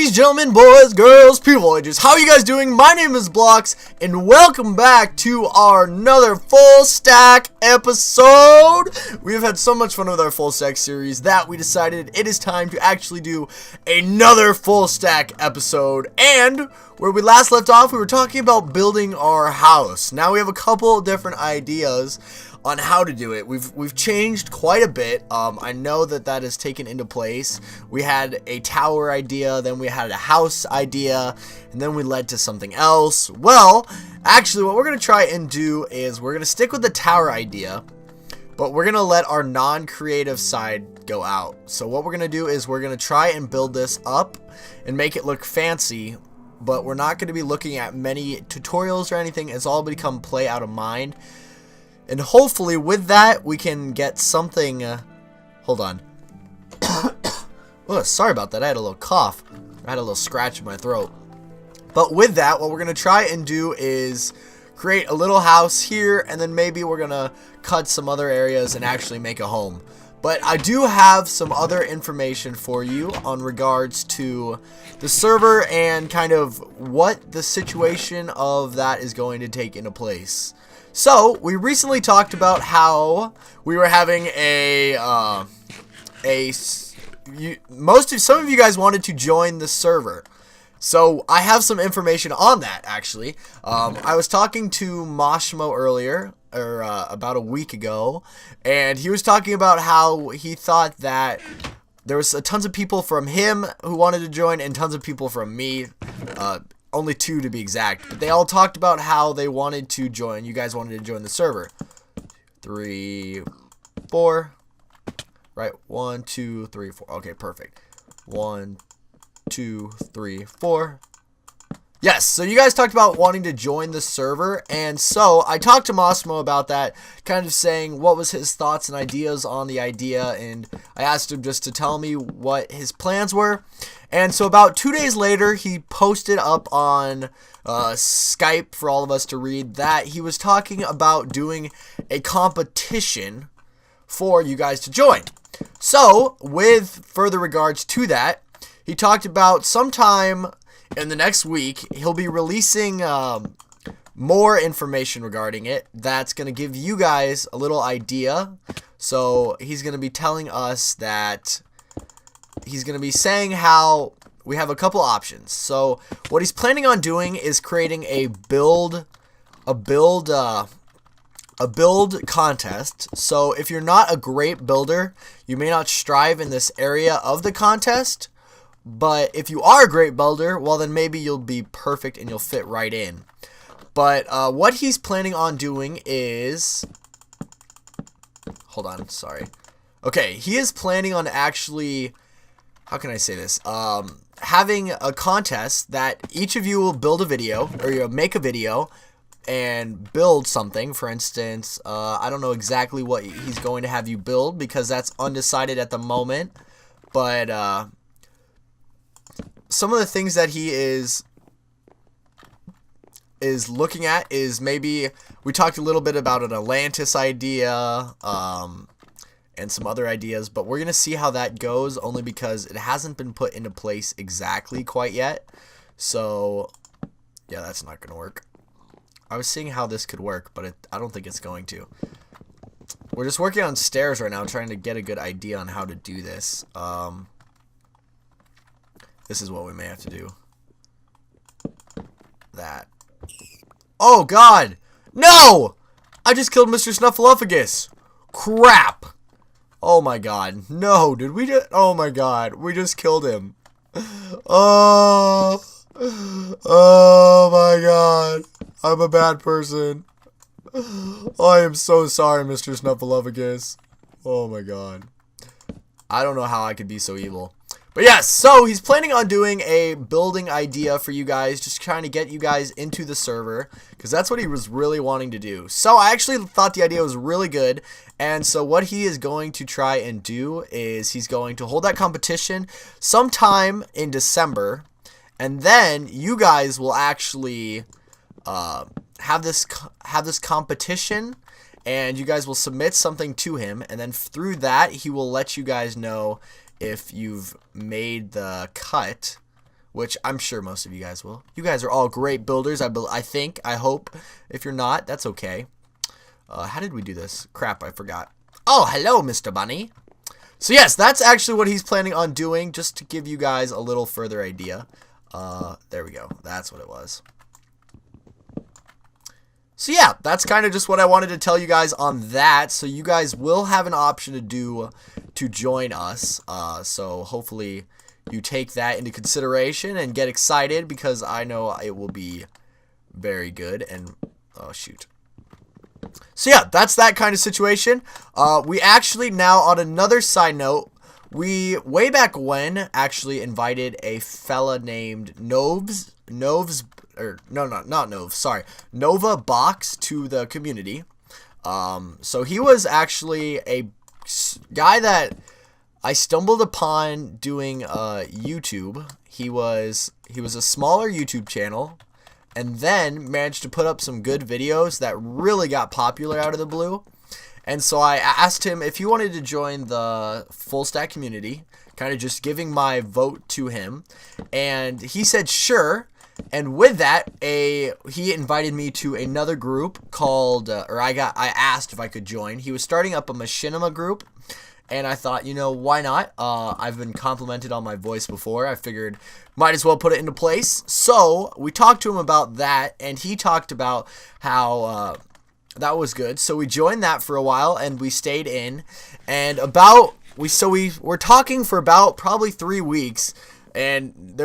Ladies, gentlemen, boys, girls, people ages, how are you guys doing? My name is Blocks, and welcome back to our another full stack episode. We've had so much fun with our full stack series that we decided it is time to actually do another full stack episode. And where we last left off, we were talking about building our house. Now we have a couple different ideas on how to do it. We've changed quite a bit. I know that has taken into place. We had a tower idea, then we had a house idea, and then we led to something else. Well, actually what we're going to try and do is we're going to stick with the tower idea, but we're going to let our non-creative side go out. So what we're going to do is we're going to try and build this up and make it look fancy, but we're not going to be looking at many tutorials or anything. It's all become play out of mind. And hopefully with that, we can get something, hold on. Oh, sorry about that. I had a little cough. I had a little scratch in my throat. But with that, what we're going to try and do is create a little house here, and then maybe we're going to cut some other areas and actually make a home. But I do have some other information for you on regards to the server and kind of what the situation of that is going to take into place. So, we recently talked about how we were having some of you guys wanted to join the server. So, I have some information on that, actually. I was talking to Moshmo earlier, or about a week ago, and he was talking about how he thought that there was tons of people from him who wanted to join and tons of people from me, only 2 to be exact. But they all talked about how they wanted to join. You guys wanted to join the server. 3, 4. Right. 1, 2, 3, 4. Okay, perfect. 1, 2, 3, 4. Yes, so you guys talked about wanting to join the server, and so I talked to Mosmo about that, kind of saying what was his thoughts and ideas on the idea, and I asked him just to tell me what his plans were. And so about 2 days later, he posted up on Skype for all of us to read that he was talking about doing a competition for you guys to join. So, with further regards to that, he talked about sometime in the next week, he'll be releasing more information regarding it that's going to give you guys a little idea. So he's going to be telling us that he's going to be saying how we have a couple options. So what he's planning on doing is creating a build contest. So if you're not a great builder, you may not strive in this area of the contest. But if you are a great builder, well then maybe you'll be perfect and you'll fit right in. But what he's planning on doing is... Hold on, sorry. Okay, he is planning on actually... How can I say this? Having a contest that each of you will build a video, or you'll make a video and build something. For instance, I don't know exactly what he's going to have you build because that's undecided at the moment. But... some of the things that he is looking at is maybe we talked a little bit about an Atlantis idea and some other ideas, but we're going to see how that goes only because it hasn't been put into place exactly quite yet. So, yeah, that's not going to work. I was seeing how this could work, but I don't think it's going to. We're just working on stairs right now, trying to get a good idea on how to do this. This is what we may have to do. That. Oh, God! No! I just killed Mr. Snuffleupagus! Crap! Oh, my God. No, did we just... Oh, my God. We just killed him. Oh. Oh, my God. I'm a bad person. I am so sorry, Mr. Snuffleupagus. Oh, my God. I don't know how I could be so evil. But yes, so he's planning on doing a building idea for you guys, just trying to get you guys into the server, because that's what he was really wanting to do. So I actually thought the idea was really good, and so what he is going to try and do is he's going to hold that competition sometime in December, and then you guys will actually have this competition, and you guys will submit something to him, and then through that he will let you guys know if you've made the cut which I'm sure most of you guys will. You guys are all great builders, I think, I hope. If you're not, that's okay. How did we do this? Crap, I forgot. Oh, hello, Mr. Bunny. So yes, that's actually what he's planning on doing, just to give you guys a little further idea. There we go. That's what it was. So yeah, that's kind of just what I wanted to tell you guys on that. So you guys will have an option to join us. So hopefully you take that into consideration and get excited, because I know it will be very good. And oh shoot. So yeah, that's that kind of situation. We actually now, on another side note, we way back when actually invited a fella named Nova Box to the community. So he was actually a guy that I stumbled upon doing YouTube. He was a smaller YouTube channel, and then managed to put up some good videos that really got popular out of the blue. And so I asked him if he wanted to join the FullStack community, kind of just giving my vote to him, and he said sure. And with that, he invited me to another group called, I asked if I could join. He was starting up a machinima group, and I thought, you know, why not? I've been complimented on my voice before. I figured might as well put it into place. So we talked to him about that, and he talked about how that was good. So we joined that for a while, and we stayed in, and we were talking for about probably 3 weeks. And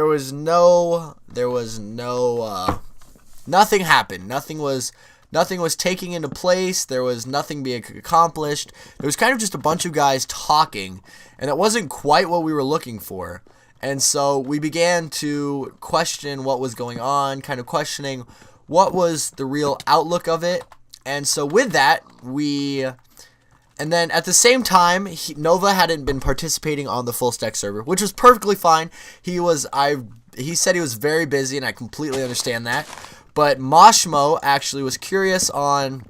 nothing happened. Nothing was taking into place. There was nothing being accomplished. There was kind of just a bunch of guys talking, and it wasn't quite what we were looking for. And so we began to question what was going on, kind of questioning what was the real outlook of it. And so with that, and then at the same time, Nova hadn't been participating on the FullStack server, which was perfectly fine. He said he was very busy, and I completely understand that. But Moshmo actually was curious on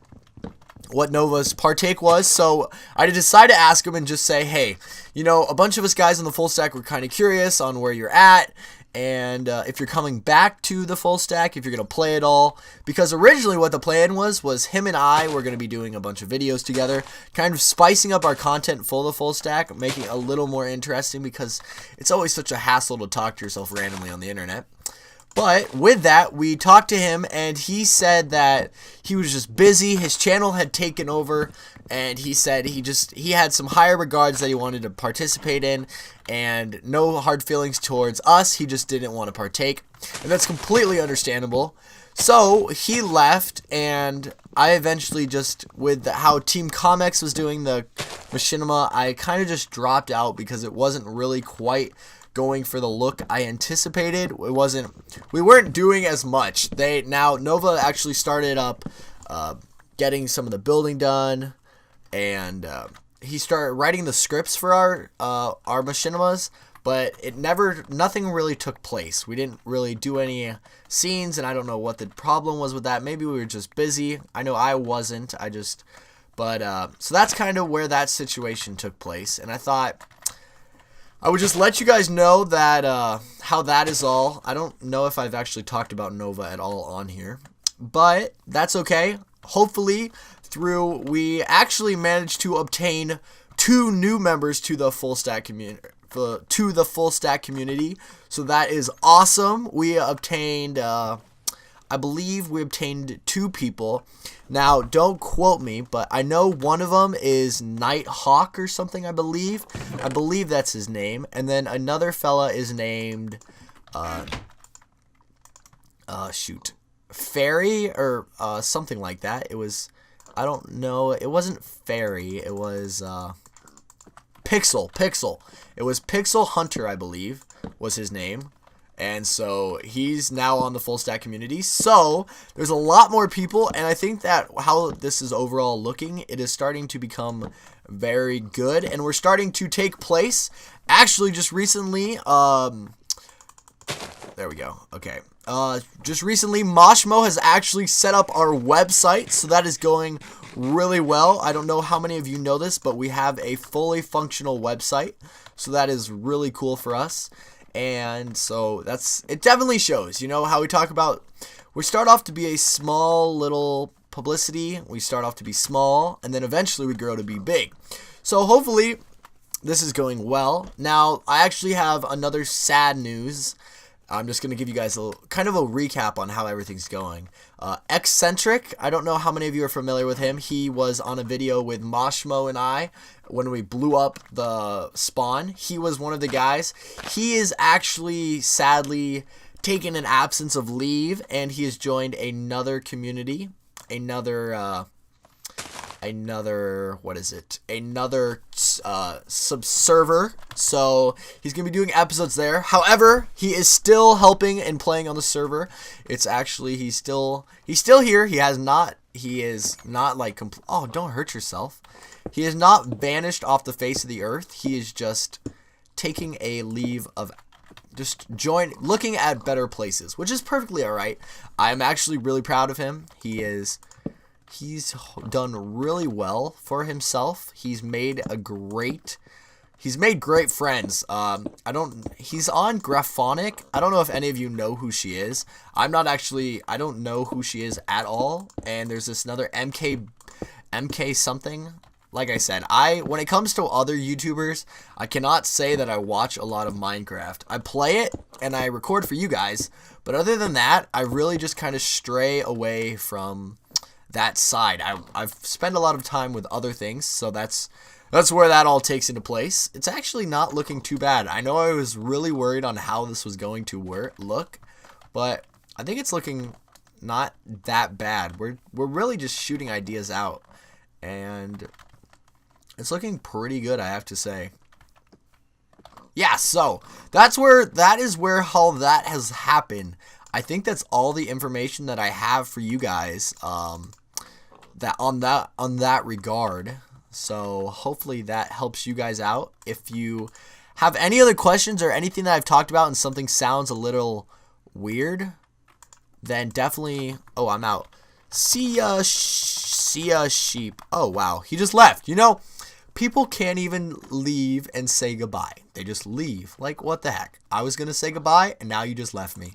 what Nova's partake was, so I decided to ask him and just say, hey, you know, a bunch of us guys on the FullStack were kind of curious on where you're at, and if you're coming back to the FullStack, if you're going to play it all. Because originally what the plan was him and I were going to be doing a bunch of videos together, kind of spicing up our content for the FullStack, making it a little more interesting, because it's always such a hassle to talk to yourself randomly on the internet. But with that, we talked to him, and he said that he was just busy. His channel had taken over, and he said he had some higher regards that he wanted to participate in, and no hard feelings towards us. He just didn't want to partake, and that's completely understandable. So he left, and I eventually just, with how Team Comex was doing the machinima, I kind of just dropped out because it wasn't really quite going for the look I anticipated. We weren't doing as much. Nova actually started up getting some of the building done, and he started writing the scripts for our machinimas, but nothing really took place. We didn't really do any scenes, and I don't know what the problem was with that. Maybe we were just busy. I know I wasn't. So that's kind of where that situation took place, and I thought I would just let you guys know that how that is all. I don't know if I've actually talked about Nova at all on here, but that's okay. Hopefully, we actually managed to obtain 2 new members to the FullStack community. So that is awesome. We obtained, I believe we obtained 2 people. Now, don't quote me, but I know one of them is Nighthawk or something, I believe. I believe that's his name. And then another fella is named, Fairy or something like that. It was, I don't know, it wasn't Fairy, it was Pixel. It was Pixel Hunter, I believe, was his name. And so he's now on the FullStack community. So there's a lot more people, and I think that how this is overall looking, it is starting to become very good, and we're starting to take place. Actually, just recently, there we go. Okay. Just recently, Moshmo has actually set up our website, so that is going really well. I don't know how many of you know this, but we have a fully functional website, so that is really cool for us. And so it definitely shows, you know, how we talk about, we start off to be a small little publicity, we start off to be small, and then eventually we grow to be big. So hopefully this is going well. Now, I actually have another sad news. I'm just going to give you guys kind of a recap on how everything's going. Eccentric, I don't know how many of you are familiar with him. He was on a video with Moshmo and I when we blew up the spawn. He was one of the guys. He is actually sadly taken an absence of leave, and he has joined another community, another subserver. So he's gonna be doing episodes there. However, he is still helping and playing on the server. It's actually he's still here. He is not like oh, don't hurt yourself. He is not vanished off the face of the earth. He is just taking a leave of looking at better places, which is perfectly all right. I'm actually really proud of him. He's done really well for himself. He's made great friends. He's on Graphonic. I don't know if any of you know who she is. I don't know who she is at all. And there's this another MK something. Like I said, when it comes to other YouTubers, I cannot say that I watch a lot of Minecraft. I play it and I record for you guys, but other than that, I really just kind of stray away from that side. I've spent a lot of time with other things, so that's where that all takes into place. It's actually not looking too bad. I know I was really worried on how this was going to look, but I think it's looking not that bad. We're really just shooting ideas out, and it's looking pretty good, I have to say. Yeah, so that is where how that has happened. I think that's all the information that I have for you guys that on that regard. So hopefully that helps you guys out. If you have any other questions or anything that I've talked about and something sounds a little weird, then definitely... Oh, I'm out. See ya sheep. Oh, wow. He just left. You know, people can't even leave and say goodbye. They just leave. Like, what the heck? I was going to say goodbye, and now you just left me.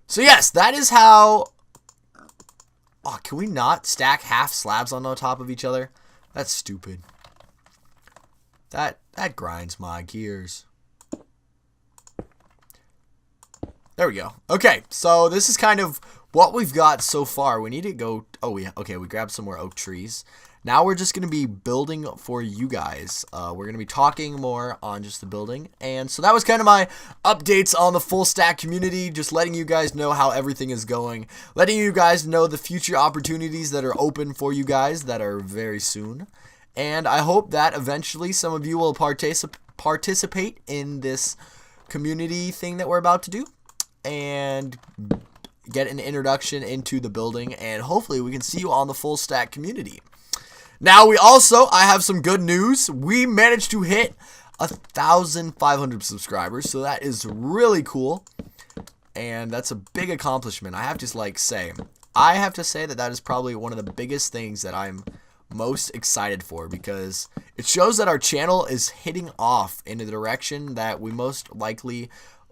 So, yes, that is how... Oh, can we not stack half slabs on top of each other? That's stupid. That grinds my gears. There we go. Okay, so this is kind of what we've got so far. We need to go... Oh, okay, we grabbed some more oak trees. Now we're just going to be building for you guys. We're going to be talking more on just the building. And so that was kind of my updates on the full stack community. Just letting you guys know how everything is going. Letting you guys know the future opportunities that are open for you guys that are very soon. And I hope that eventually some of you will participate in this community thing that we're about to do. And get an introduction into the building. And hopefully we can see you on the full stack community. Now I have some good news. We managed to hit 1,500 subscribers, so that is really cool, and that's a big accomplishment. I have to say that is probably one of the biggest things that I'm most excited for, because it shows that our channel is hitting off in a direction that we most likely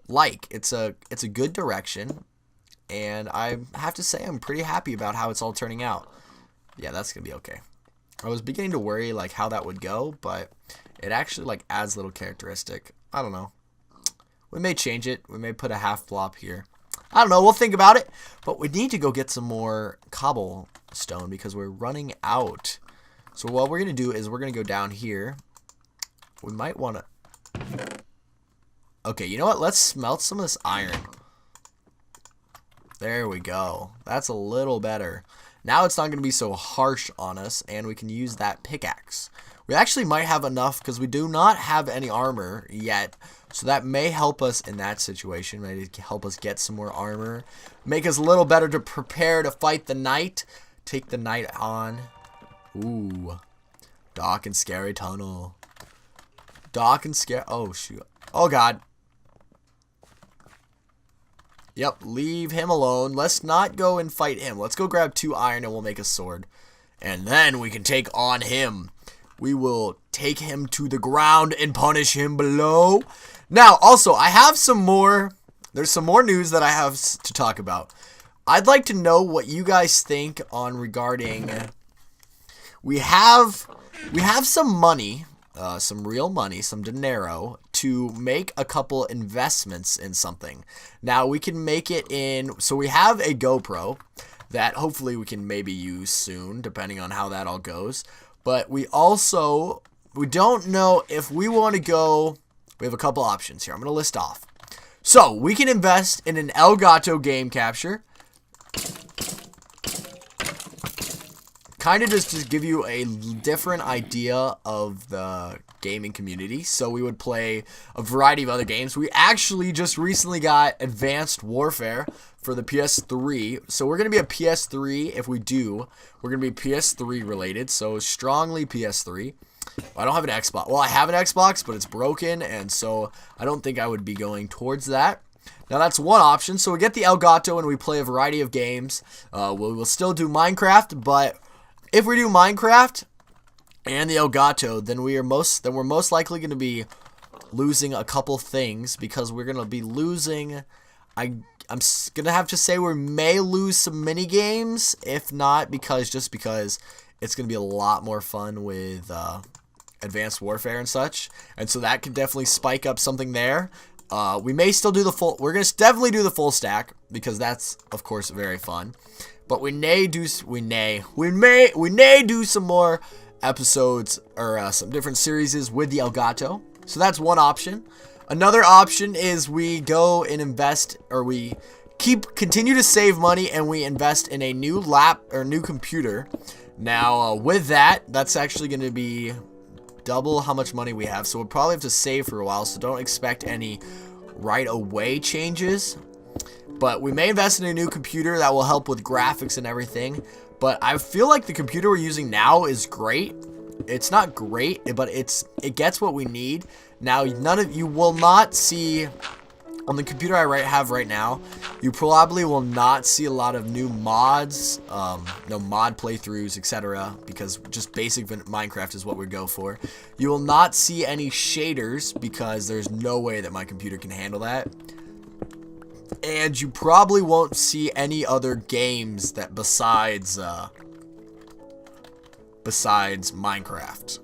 like. It's a good direction, and I have to say I'm pretty happy about how it's all turning out. Yeah, that's gonna be okay. I was beginning to worry like how that would go, but it actually like adds a little characteristic. I don't know. We may change it. We may put a half flop here. I don't know. We'll think about it. But we need to go get some more cobblestone because we're running out. So what we're going to do is we're going to go down here. We might want to... Okay, you know what? Let's smelt some of this iron. There we go. That's a little better. Now it's not going to be so harsh on us, and we can use that pickaxe. We actually might have enough because we do not have any armor yet, so that may help us in that situation. Maybe help us get some more armor, make us a little better to prepare to fight the night, take the night on. Ooh, dark and scary tunnel. Dark and scary. Oh shoot. Oh god. Yep, leave him alone. Let's not go and fight him. Let's go grab 2 iron and we'll make a sword. And then we can take on him. We will take him to the ground and punish him below. Now, also, I have some more. There's some more news that I have to talk about. I'd like to know what you guys think on regarding. We have some money, some real money, some dinero to make a couple investments in something. Now we can make it in. So we have a GoPro that hopefully we can maybe use soon, depending on how that all goes. But we don't know if we want to go. We have a couple options here. I'm going to list off. So we can invest in an Elgato game capture. Kind of just to give you a different idea of the gaming community. So we would play a variety of other games. We actually just recently got Advanced Warfare for the PS3. So we're going to be a PS3 if we do. We're going to be PS3 related. So strongly PS3. I don't have an Xbox. Well, I have an Xbox, but it's broken. And so I don't think I would be going towards that. Now that's one option. So we get the Elgato and we play a variety of games. We'll still do Minecraft, but if we do Minecraft and the Elgato, then we're most likely going to be losing a couple things because we're going to be losing. I'm going to have to say we may lose some mini games, if not because it's going to be a lot more fun with Advanced Warfare and such, and so that could definitely spike up something there. We may still do the full. We're going to definitely do the full stack because that's of course very fun. But we may do some more episodes or some different series with the Elgato. So that's one option. Another option is we go and invest, or we continue to save money and we invest in a new new computer. Now with that's actually going to be double how much money we have. So we'll probably have to save for a while. So don't expect any right away changes. But we may invest in a new computer that will help with graphics and everything. But I feel like the computer we're using now is great. It's not great, but it gets what we need. Now, you will not see on the computer I have right now. You probably will not see a lot of new mods, no mod playthroughs, etc. Because just basic Minecraft is what we go for. You will not see any shaders because there's no way that my computer can handle that. And you probably won't see any other games that besides Minecraft.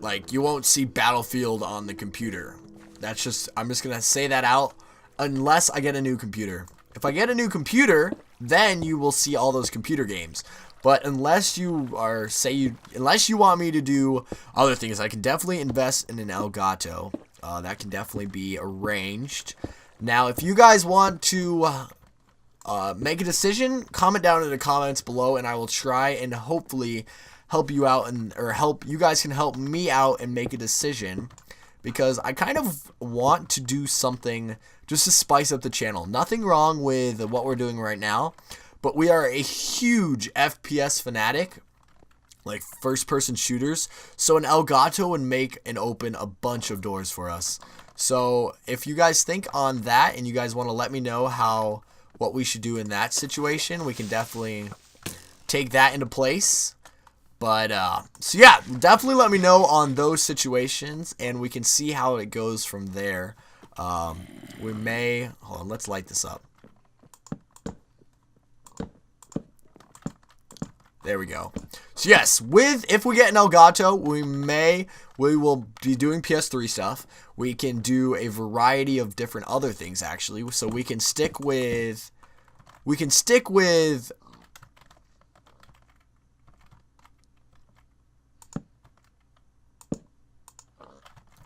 Like, you won't see Battlefield on the computer. I'm just gonna say that out unless I get a new computer. If I get a new computer, then you will see all those computer games. But unless you want me to do other things, I can definitely invest in an Elgato. That can definitely be arranged. Now, if you guys want to make a decision, comment down in the comments below, and I will try and hopefully help you out, you guys can help me out and make a decision, because I kind of want to do something just to spice up the channel. Nothing wrong with what we're doing right now, but we are a huge FPS fanatic, like first-person shooters, so an Elgato would make and open a bunch of doors for us. So if you guys think on that and you guys want to let me know what we should do in that situation, we can definitely take that into place. But so yeah, definitely let me know on those situations and we can see how it goes from there. Hold on, let's light this up. There we go. So yes, if we get an Elgato, we will be doing PS3 stuff. We can do a variety of different other things actually. So we can stick with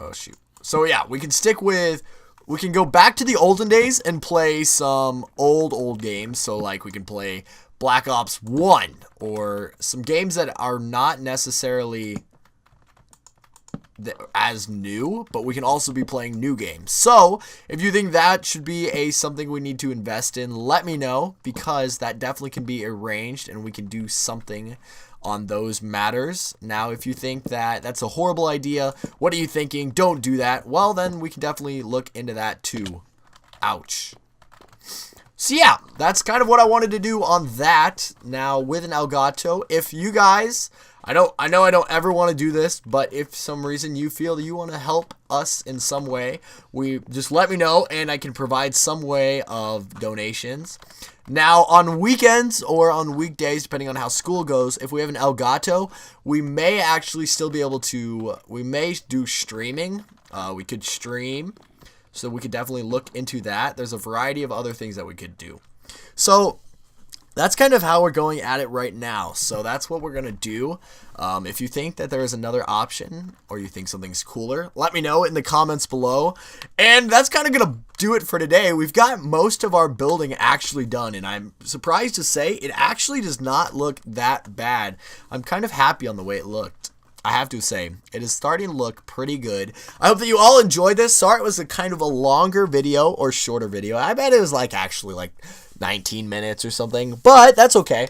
oh shoot. So yeah, we can go back to the olden days and play some old games. So like we can play Black Ops 1 or some games that are not necessarily as new, but we can also be playing new games. So if you think that should be something we need to invest in, let me know, because that definitely can be arranged and we can do something on those matters. Now, if you think that that's a horrible idea, what are you thinking? Don't do that. Well, then we can definitely look into that too. Ouch. So yeah, that's kind of what I wanted to do on that. Now with an Elgato, if you guys, I know I don't ever want to do this, but if some reason you feel that you want to help us in some way, just let me know and I can provide some way of donations. Now on weekends or on weekdays, depending on how school goes, if we have an Elgato, we may actually still be able to, we may do streaming. We could stream. So we could definitely look into that. There's a variety of other things that we could do. So that's kind of how we're going at it right now. So that's what we're going to do. If you think that there is another option or you think something's cooler, let me know in the comments below. And that's kind of going to do it for today. We've got most of our building actually done. And I'm surprised to say it actually does not look that bad. I'm kind of happy on the way it looked. I have to say, it is starting to look pretty good. I hope that you all enjoyed this. Sorry it was a kind of a longer video or shorter video. I bet it was actually 19 minutes or something, but that's okay.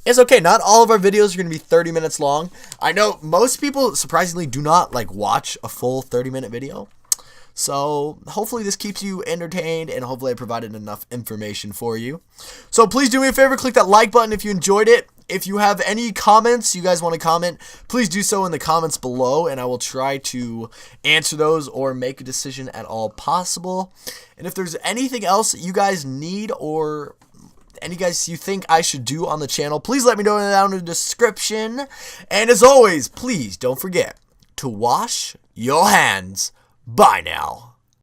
It's okay. Not all of our videos are going to be 30 minutes long. I know most people surprisingly do not watch a full 30-minute video. So hopefully this keeps you entertained and hopefully I provided enough information for you. So please do me a favor, click that like button if you enjoyed it. If you have any comments you guys want to comment, please do so in the comments below and I will try to answer those or make a decision at all possible. And if there's anything else that you guys need or any guys you think I should do on the channel, please let me know down in the description. And as always, please don't forget to wash your hands. Bye now.